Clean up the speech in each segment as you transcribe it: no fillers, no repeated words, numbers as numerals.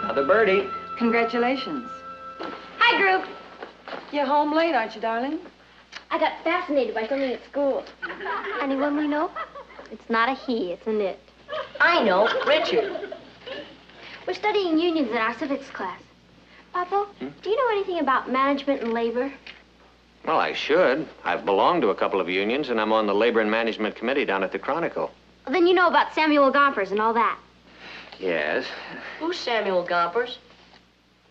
Another birdie. Congratulations. Hi, group. You're home late, aren't you, darling? I got fascinated by something at school. Anyone we know? It's not a he, it's an it. I know, Richard. We're studying unions in our civics class. Papa, do you know anything about management and labor? Well, I should. I've belonged to a couple of unions, and I'm on the Labor and Management Committee down at the Chronicle. Well, then you know about Samuel Gompers and all that. Yes. Who's Samuel Gompers?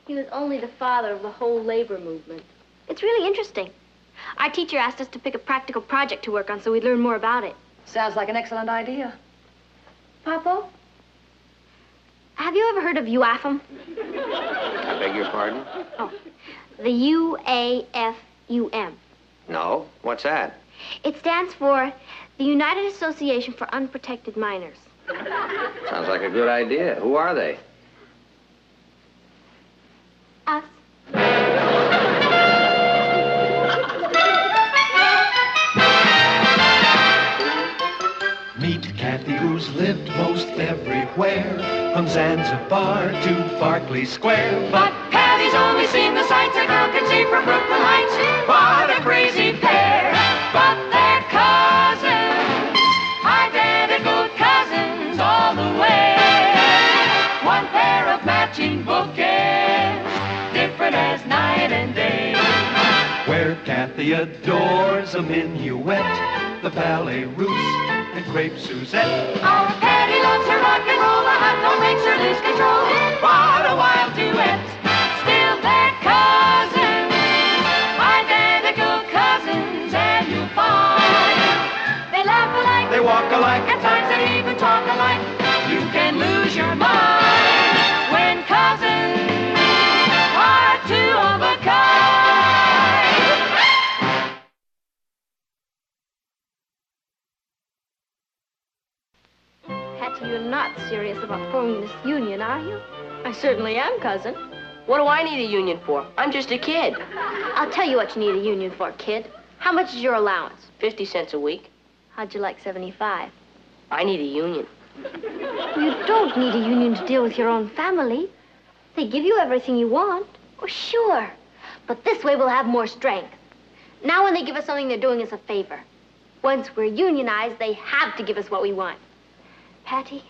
He was only the father of the whole labor movement. It's really interesting. Our teacher asked us to pick a practical project to work on so we'd learn more about it. Sounds like an excellent idea. Papa, have you ever heard of UAFM? I beg your pardon? Oh, the UAFUM. No. What's that? It stands for the United Association for Unprotected Minors. Sounds like a good idea. Who are they? Us. Meet Kathy, who's lived most everywhere, from Zanzibar to Berkeley Square. But Patty's only seen the sights a girl can see from Brooklyn Heights. What a crazy pair, but they're cousins, identical cousins all the way. One pair of matching bouquets, different as night and day. Where Kathy adores a minuet, the ballet russe, and crepe Suzette. Our Patty loves her rock and roll, the hot dog makes her lose control. What a wild duet, still they're cousins, identical cousins, and you'll find they laugh alike, They walk alike, at times they even talk alike. You can lose your mind when cousins are two of a kind. Patty, you're not serious about forming this union, are you? I certainly am, cousin. What do I need a union for? I'm just a kid. I'll tell you what you need a union for, kid. How much is your allowance? 50 cents a week. How'd you like 75? I need a union. You don't need a union to deal with your own family. They give you everything you want. Oh, sure. But this way we'll have more strength. Now when they give us something, they're doing us a favor. Once we're unionized, they have to give us what we want. Patty,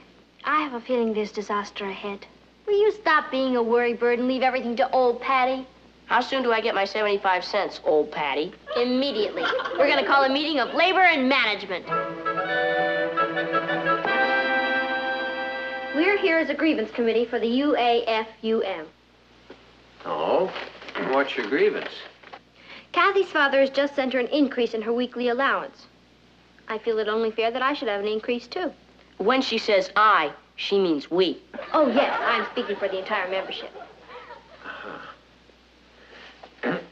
I have a feeling there's disaster ahead. Will you stop being a worry bird and leave everything to old Patty? How soon do I get my 75 cents, old Patty? Immediately. We're going to call a meeting of labor and management. We're here as a grievance committee for the UAFUM. Oh? What's your grievance? Kathy's father has just sent her an increase in her weekly allowance. I feel it only fair that I should have an increase, too. When she says I, she means we. Oh, yes, I'm speaking for the entire membership.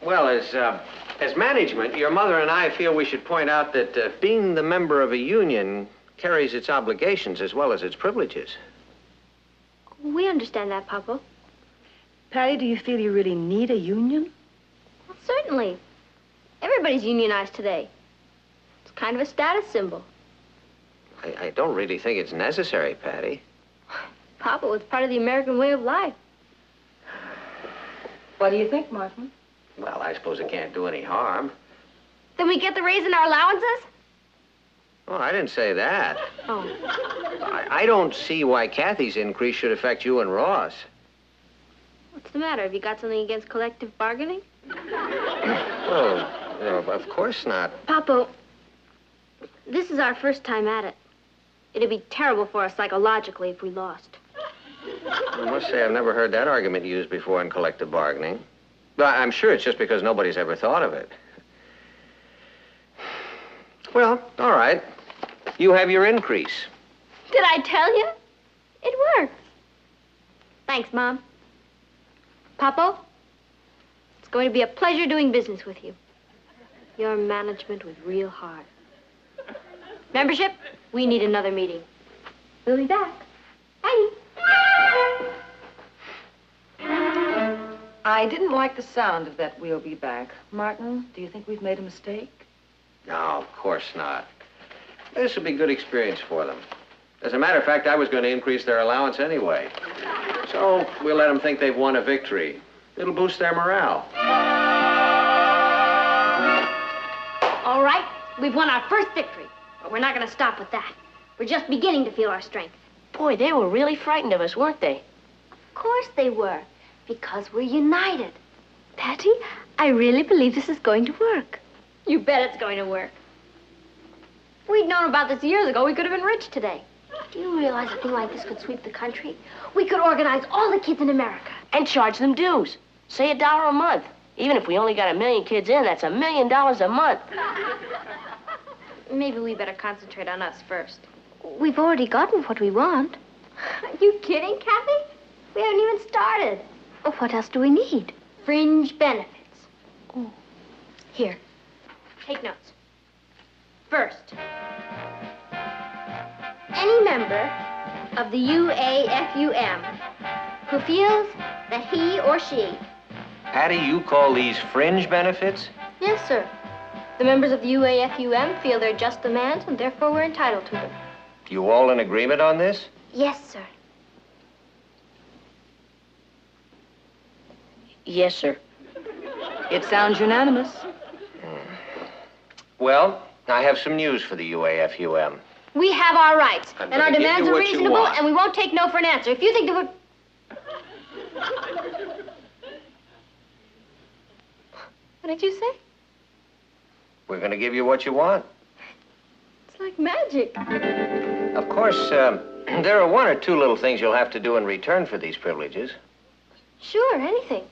Well, as management, your mother and I feel we should point out that being the member of a union carries its obligations as well as its privileges. We understand that, Papa. Patty, do you feel you really need a union? Well, certainly. Everybody's unionized today. It's kind of a status symbol. I don't really think it's necessary, Patty. Papa, it's part of the American way of life. What do you think, Martin? Well, I suppose it can't do any harm. Then we get the raise in our allowances? Oh, I didn't say that. Oh. I don't see why Kathy's increase should affect you and Ross. What's the matter? Have you got something against collective bargaining? Well, of course not. Papa, this is our first time at it. It'd be terrible for us psychologically if we lost. I must say I've never heard that argument used before in collective bargaining. But I'm sure it's just because nobody's ever thought of it. Well, all right. You have your increase. Did I tell you? It works. Thanks, Mom. Papa, it's going to be a pleasure doing business with you. Your management was real hard. Membership, we need another meeting. We'll be back. Bye. I didn't like the sound of that "we'll be back." Martin, do you think we've made a mistake? No, of course not. This will be a good experience for them. As a matter of fact, I was going to increase their allowance anyway. So we'll let them think they've won a victory. It'll boost their morale. All right, we've won our first victory, but we're not going to stop with that. We're just beginning to feel our strength. Boy, they were really frightened of us, weren't they? Of course they were, because we're united. Patty, I really believe this is going to work. You bet it's going to work. If we'd known about this years ago, we could have been rich today. Do you realize a thing like this could sweep the country? We could organize all the kids in America. And charge them dues. Say $1 a month. Even if we only got 1 million kids in, that's $1 million a month. Maybe we better concentrate on us first. We've already gotten what we want. Are you kidding, Kathy? We haven't even started. Oh, what else do we need? Fringe benefits. Oh. Here, take notes. First, any member of the UAFUM who feels that he or she... Patty, you call these fringe benefits? Yes, sir. The members of the UAFUM feel they're just demands, and therefore we're entitled to them. You all in agreement on this? Yes, sir. Yes, sir. It sounds unanimous. Well, I have some news for the UAFUM. We have our rights, I'm and our gonna give demands you are what you reasonable, want. and we won't take no for an answer. If you think that we're... What did you say? We're going to give you what you want. It's like magic. Of course, there are 1 or 2 little things you'll have to do in return for these privileges. Sure, anything.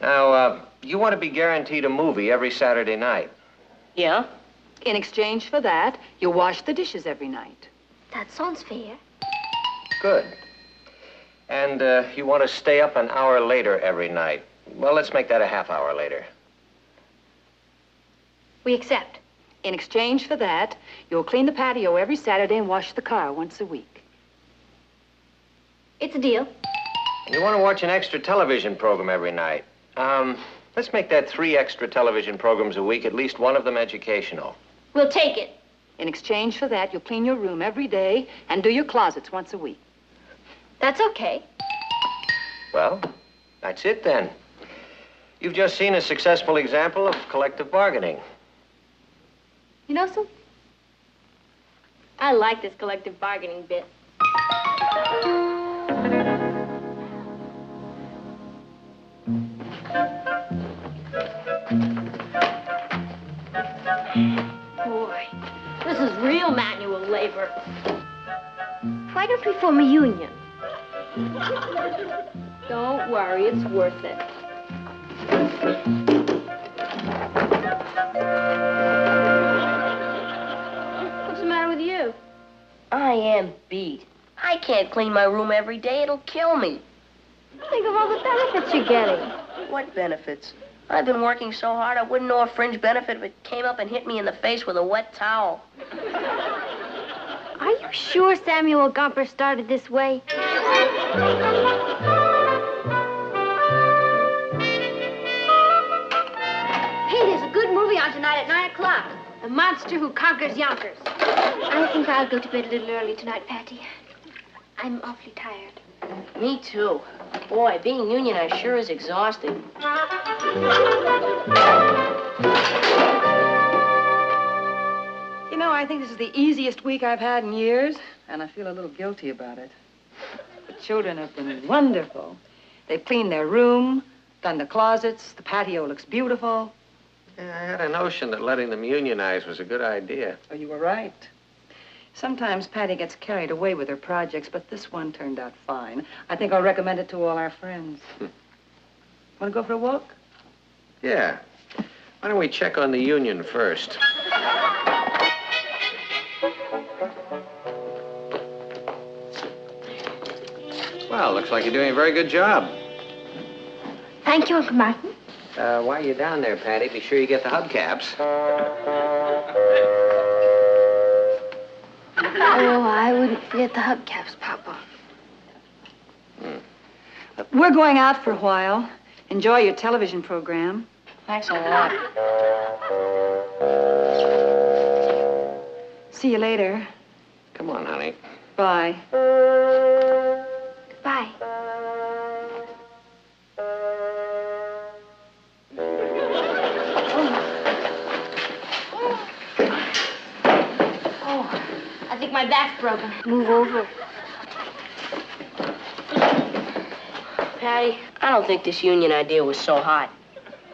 Now, you want to be guaranteed a movie every Saturday night. Yeah? In exchange for that, you'll wash the dishes every night. That sounds fair. Good. And you want to stay up an hour later every night. Well, let's make that a half hour later. We accept. In exchange for that, you'll clean the patio every Saturday and wash the car once a week. It's a deal. And you want to watch an extra television program every night. Let's make that 3 extra television programs a week, at least one of them educational. We'll take it. In exchange for that, you'll clean your room every day and do your closets once a week. That's okay. Well, that's it then. You've just seen a successful example of collective bargaining. You know something? I like this collective bargaining bit. Boy, this is real manual labor. Why don't we form a union? Don't worry, it's worth it. What's the matter with you? I am beat. I can't clean my room every day. It'll kill me. Think of all the benefits you're getting. What benefits? I've been working so hard, I wouldn't know a fringe benefit if it came up and hit me in the face with a wet towel. Are you sure Samuel Gumper started this way? Hey, there's a good movie on tonight at 9 o'clock. The Monster Who Conquers Yonkers. I think I'll go to bed a little early tonight, Patty. I'm awfully tired. Me too. Boy, being unionized sure is exhausting. You know, I think this is the easiest week I've had in years, and I feel a little guilty about it. The children have been wonderful. They've cleaned their room, done the closets, the patio looks beautiful. Yeah, I had a notion that letting them unionize was a good idea. Oh, you were right. Sometimes Patty gets carried away with her projects, but this one turned out fine. I think I'll recommend it to all our friends. Want to go for a walk? Yeah. Why don't we check on the union first? Well, looks like you're doing a very good job. Thank you, Uncle Martin. While you're down there, Patty, be sure you get the hubcaps. Oh, I wouldn't forget the hubcaps, Papa. We're going out for a while. Enjoy your television program. Thanks a lot. See you later. Come on, honey. Bye. Bye. Oh, I think my back's broken. Move over. Patty, I don't think this union idea was so hot.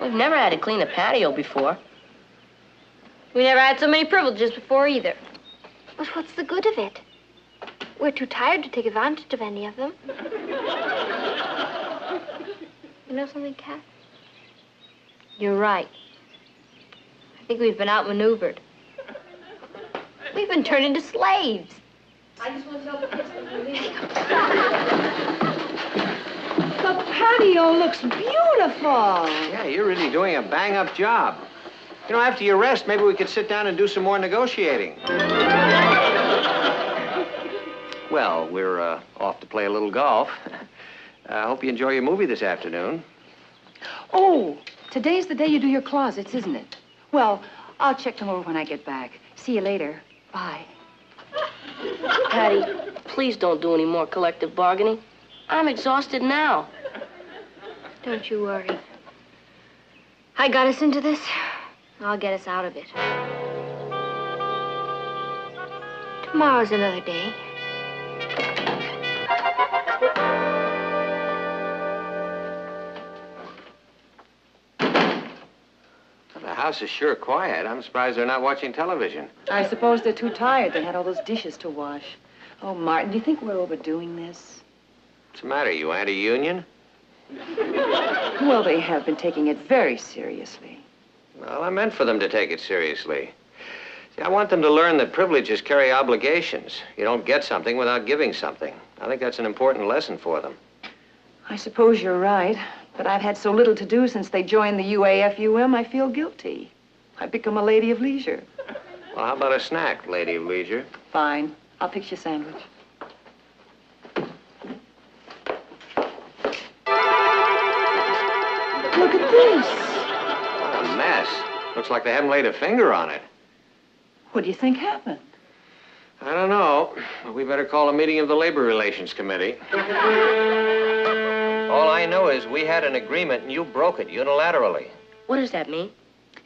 We've never had to clean a patio before. We never had so many privileges before either. But what's the good of it? We're too tired to take advantage of any of them. You know something, Kat? You're right. I think we've been outmaneuvered. We've been turned into slaves. I just want to know the patio looks beautiful. Yeah, you're really doing a bang-up job. You know, after your rest, maybe we could sit down and do some more negotiating. Well, we're off to play a little golf. I hope you enjoy your movie this afternoon. Oh, today's the day you do your closets, isn't it? Well, I'll check them over when I get back. See you later. Bye. Patty, please don't do any more collective bargaining. I'm exhausted now. Don't you worry. I got us into this. I'll get us out of it. Tomorrow's another day. The house is sure quiet. I'm surprised they're not watching television. I suppose they're too tired. They had all those dishes to wash. Oh, Martin, do you think we're overdoing this? What's the matter? You anti-union? Well, they have been taking it very seriously. Well, I meant for them to take it seriously. See, I want them to learn that privileges carry obligations. You don't get something without giving something. I think that's an important lesson for them. I suppose you're right, but I've had so little to do since they joined the UAFUM, I feel guilty. I've become a lady of leisure. Well, how about a snack, lady of leisure? Fine. I'll fix you a sandwich. Look at this. What a mess. Looks like they haven't laid a finger on it. What do you think happened? I don't know. We better call a meeting of the Labor Relations Committee. All I know is we had an agreement and you broke it unilaterally. What does that mean?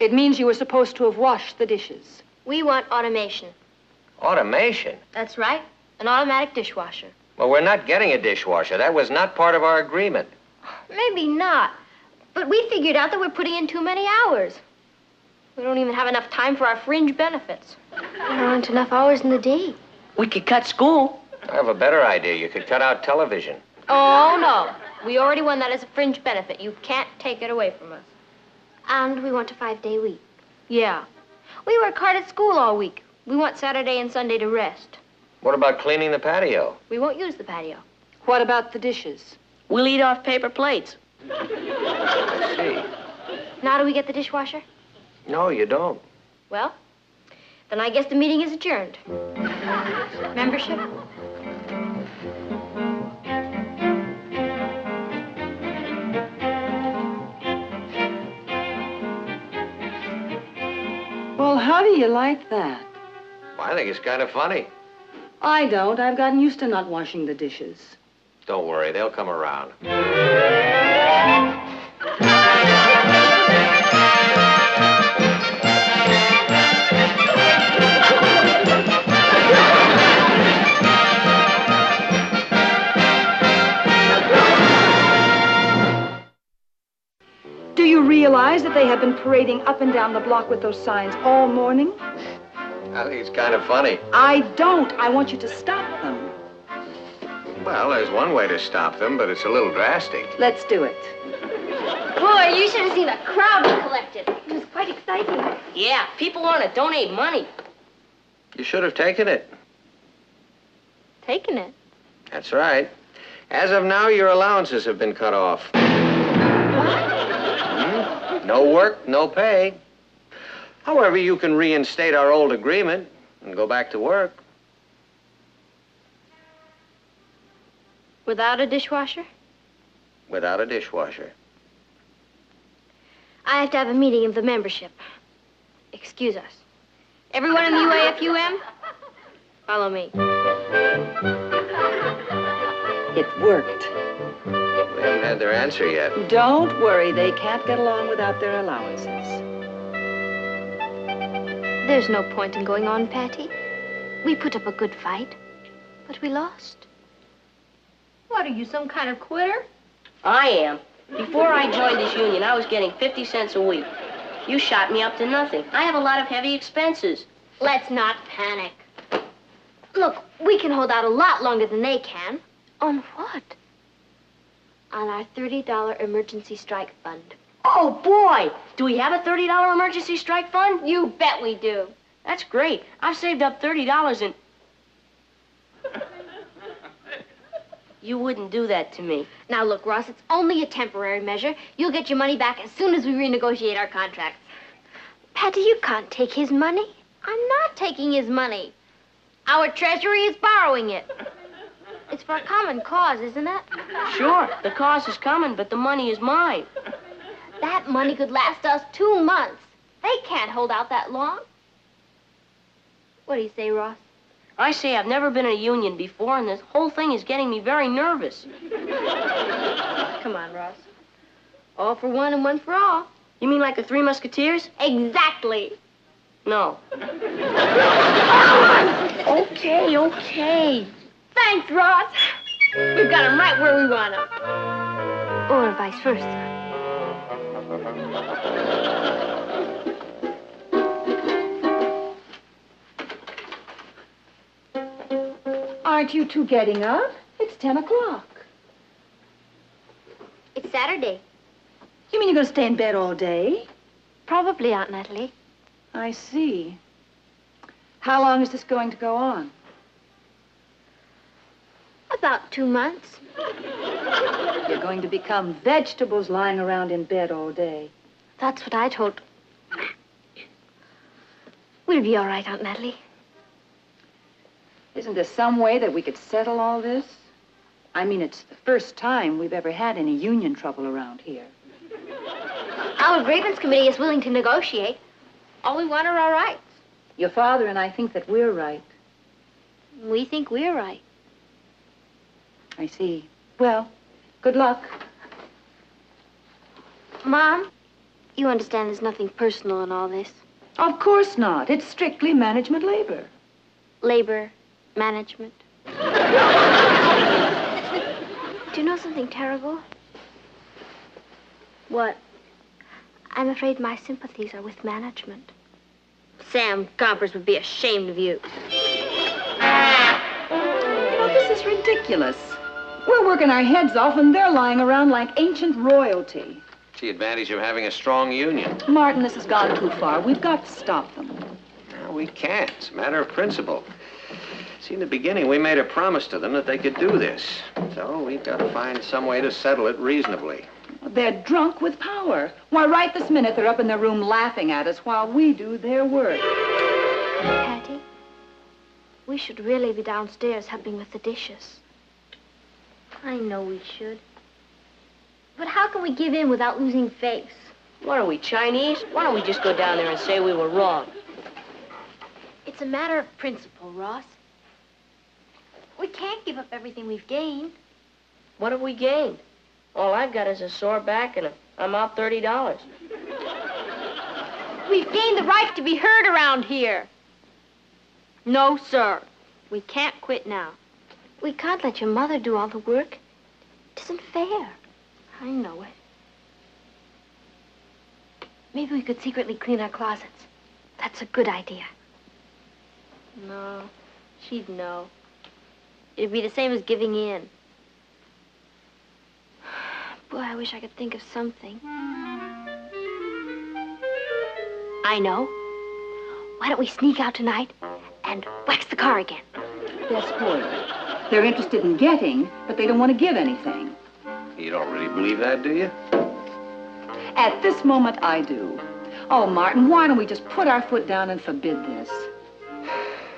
It means you were supposed to have washed the dishes. We want automation. Automation? That's right. An automatic dishwasher. Well, we're not getting a dishwasher. That was not part of our agreement. Maybe not. But we figured out that we're putting in too many hours. We don't even have enough time for our fringe benefits. There aren't enough hours in the day. We could cut school. I have a better idea. You could cut out television. Oh, no. We already won that as a fringe benefit. You can't take it away from us. And we want a 5-day week. Yeah. We work hard at school all week. We want Saturday and Sunday to rest. What about cleaning the patio? We won't use the patio. What about the dishes? We'll eat off paper plates. I see. Now do we get the dishwasher? No, you don't. Well, then I guess the meeting is adjourned. Membership? Well, how do you like that? Well, I think it's kind of funny. I don't. I've gotten used to not washing the dishes. Don't worry, they'll come around. Do you realize that they have been parading up and down the block with those signs all morning? I think it's kind of funny. I don't. I want you to stop them. Well, there's one way to stop them, but it's a little drastic. Let's do it. Boy, you should have seen the crowd we collected. It was quite exciting. Yeah, people want to donate money. You should have taken it. Taking it. That's right. As of now, your allowances have been cut off. What? No work, no pay. However, you can reinstate our old agreement and go back to work. Without a dishwasher? Without a dishwasher. I have to have a meeting of the membership. Excuse us. Everyone in the UAFUM, Follow me. It worked. They haven't had their answer yet. Don't worry, they can't get along without their allowances. There's no point in going on, Patty. We put up a good fight, but we lost. What, are you some kind of quitter? I am. Before I joined this union, I was getting 50 cents a week. You shot me up to nothing. I have a lot of heavy expenses. Let's not panic. Look, we can hold out a lot longer than they can. On what? On our $30 emergency strike fund. Oh, boy! Do we have a $30 emergency strike fund? You bet we do. That's great. I've saved up $30 and... You wouldn't do that to me. Now, look, Ross, it's only a temporary measure. You'll get your money back as soon as we renegotiate our contracts. Patty, you can't take his money. I'm not taking his money. Our treasury is borrowing it. It's for a common cause, isn't it? Sure, the cause is coming, but the money is mine. That money could last us 2 months. They can't hold out that long. What do you say, Ross? I say I've never been in a union before, and this whole thing is getting me very nervous. Come on, Ross. All for one and one for all. You mean like the Three Musketeers? Exactly. No. Okay. Thanks, Ross. We've got him right where we want him. Or vice versa. Aren't you two getting up? It's 10 o'clock. It's Saturday. You mean you're going to stay in bed all day? Probably, Aunt Natalie. I see. How long is this going to go on? About 2 months. You're going to become vegetables lying around in bed all day. That's what I told... We'll be all right, Aunt Natalie. Isn't there some way that we could settle all this? I mean, it's the first time we've ever had any union trouble around here. Our grievance committee is willing to negotiate. All we want are our rights. Your father and I think that we're right. We think we're right. I see. Well, good luck. Mom, you understand there's nothing personal in all this. Of course not. It's strictly management labor. Labor, management. Do you know something terrible? What? I'm afraid my sympathies are with management. Sam Gompers would be ashamed of you. Well, this is ridiculous. We're working our heads off and they're lying around like ancient royalty. It's the advantage of having a strong union. Martin, this has gone too far. We've got to stop them. No, we can't. It's a matter of principle. See, in the beginning, we made a promise to them that they could do this. So we've got to find some way to settle it reasonably. They're drunk with power. Why, right this minute, they're up in their room laughing at us while we do their work. Patty, we should really be downstairs helping with the dishes. I know we should. But how can we give in without losing face? What are we, Chinese? Why don't we just go down there and say we were wrong? It's a matter of principle, Ross. We can't give up everything we've gained. What have we gained? All I've got is a sore back and I'm out $30. We've gained the right to be heard around here. No, sir. We can't quit now. We can't let your mother do all the work. It isn't fair. I know it. Maybe we could secretly clean our closets. That's a good idea. No, she'd know. It'd be the same as giving in. Boy, I wish I could think of something. I know. Why don't we sneak out tonight and wax the car again? They're spoiled. They're interested in getting, but they don't want to give anything. You don't really believe that, do you? At this moment, I do. Oh, Martin, why don't we just put our foot down and forbid this?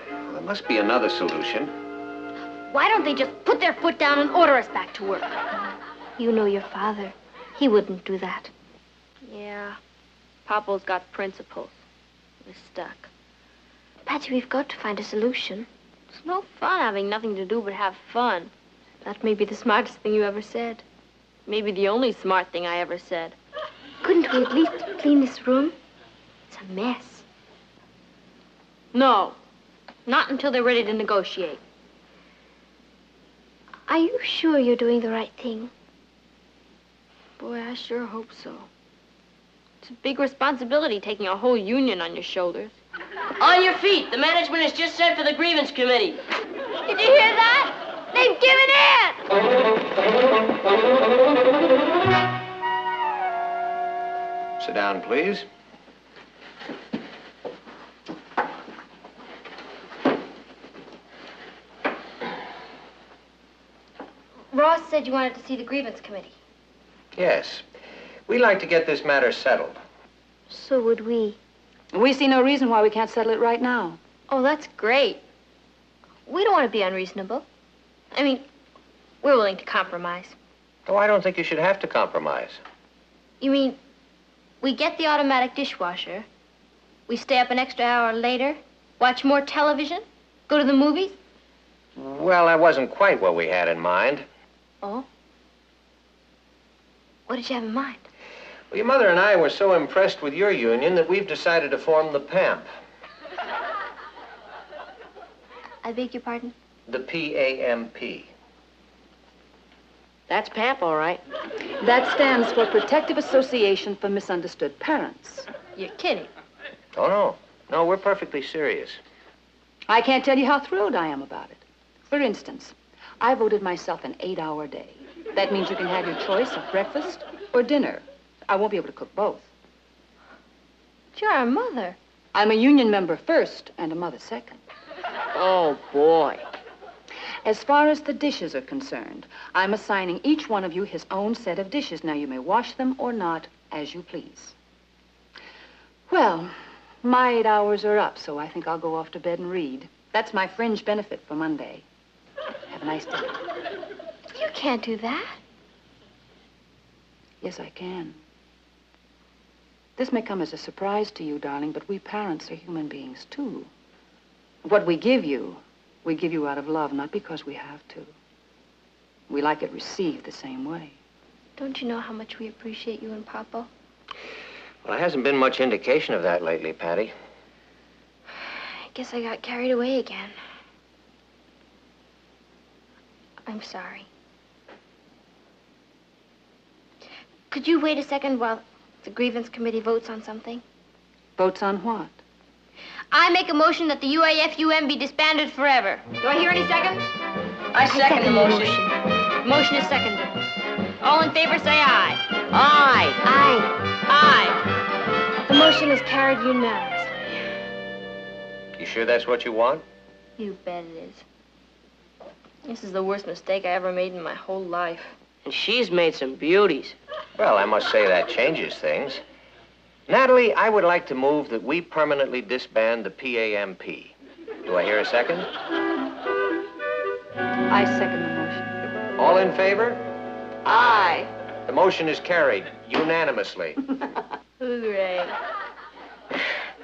There must be another solution. Why don't they just put their foot down and order us back to work? You know your father. He wouldn't do that. Yeah. Papa's got principles. We're stuck. Patsy, we've got to find a solution. It's no fun having nothing to do but have fun. That may be the smartest thing you ever said. Maybe the only smart thing I ever said. Couldn't we at least clean this room? It's a mess. No. Not until they're ready to negotiate. Are you sure you're doing the right thing? Boy, I sure hope so. It's a big responsibility taking a whole union on your shoulders. On your feet! The management has just sent for the grievance committee. Did you hear that? They've given in! Sit down, please. Ross said you wanted to see the grievance committee. Yes. We'd like to get this matter settled. So would we. We see no reason why we can't settle it right now. Oh, that's great. We don't want to be unreasonable. I mean, we're willing to compromise. Oh, I don't think you should have to compromise. You mean, we get the automatic dishwasher, we stay up an extra hour later, watch more television, go to the movies? Well, that wasn't quite what we had in mind. Oh? What did you have in mind? Well, your mother and I were so impressed with your union that we've decided to form the PAMP. I beg your pardon? The PAMP. That's PAMP, all right. That stands for Protective Association for Misunderstood Parents. You're kidding. Oh, no. No, we're perfectly serious. I can't tell you how thrilled I am about it. For instance, I voted myself an 8-hour day. That means you can have your choice of breakfast or dinner. I won't be able to cook both. But you're a mother. I'm a union member first and a mother second. Oh, boy. As far as the dishes are concerned, I'm assigning each one of you his own set of dishes. Now, you may wash them or not, as you please. Well, my 8 hours are up, so I think I'll go off to bed and read. That's my fringe benefit for Monday. Have a nice day. You can't do that. Yes, I can. This may come as a surprise to you, darling, but we parents are human beings, too. What we give you out of love, not because we have to. We like it received the same way. Don't you know how much we appreciate you and Papa? Well, there hasn't been much indication of that lately, Patty. I guess I got carried away again. I'm sorry. Could you wait a second while the grievance committee votes on something? Votes on what? I make a motion that the UAFUM be disbanded forever. Do I hear any seconds? I second the motion. Motion is seconded. All in favor, say aye. Aye. Aye. The motion is carried unanimously. You sure that's what you want? You bet it is. This is the worst mistake I ever made in my whole life. And she's made some beauties. Well, I must say that changes things. Natalie, I would like to move that we permanently disband the PAMP. Do I hear a second? I second the motion. All in favor? Aye. The motion is carried unanimously. Hooray.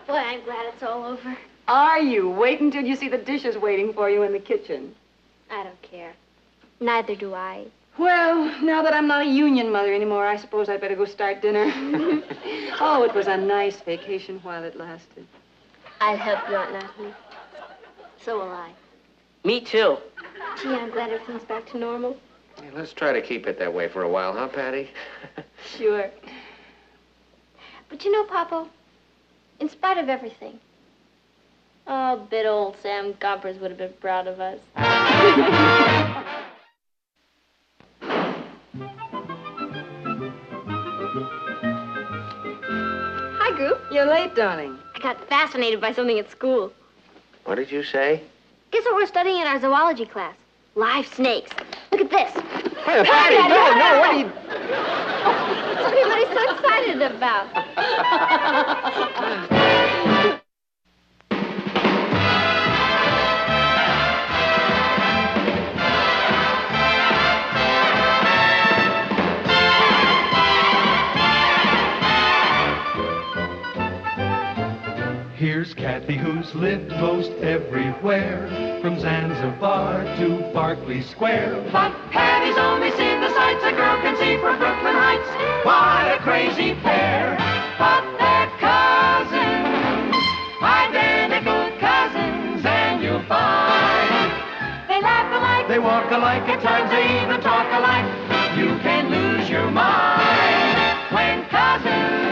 Boy, I'm glad it's all over. Are you? Wait until you see the dishes waiting for you in the kitchen. I don't care. Neither do I. Well, now that I'm not a union mother anymore, I suppose I'd better go start dinner. Oh, it was a nice vacation while it lasted. I'll help you, Aunt Natalie. So will I. Me too. Gee, I'm glad everything's back to normal. Hey, let's try to keep it that way for a while, huh, Patty? Sure. But you know, Papa, in spite of everything, Oh, bit old Sam Gompers would have been proud of us. Hi, Group. You're late, darling. I got fascinated by something at school. What did you say? Guess what we're studying in our zoology class? Live snakes. Look at this. Hey, Patty, no, what are you... What's everybody so excited about? Here Here's Kathy, who's lived most everywhere, from Zanzibar to Berkeley Square. But Patty's only seen the sights a girl can see from Brooklyn Heights. What a crazy pair, but they're cousins, identical cousins, and you'll find they laugh alike, They walk alike, at times they even talk alike. You can lose your mind when cousins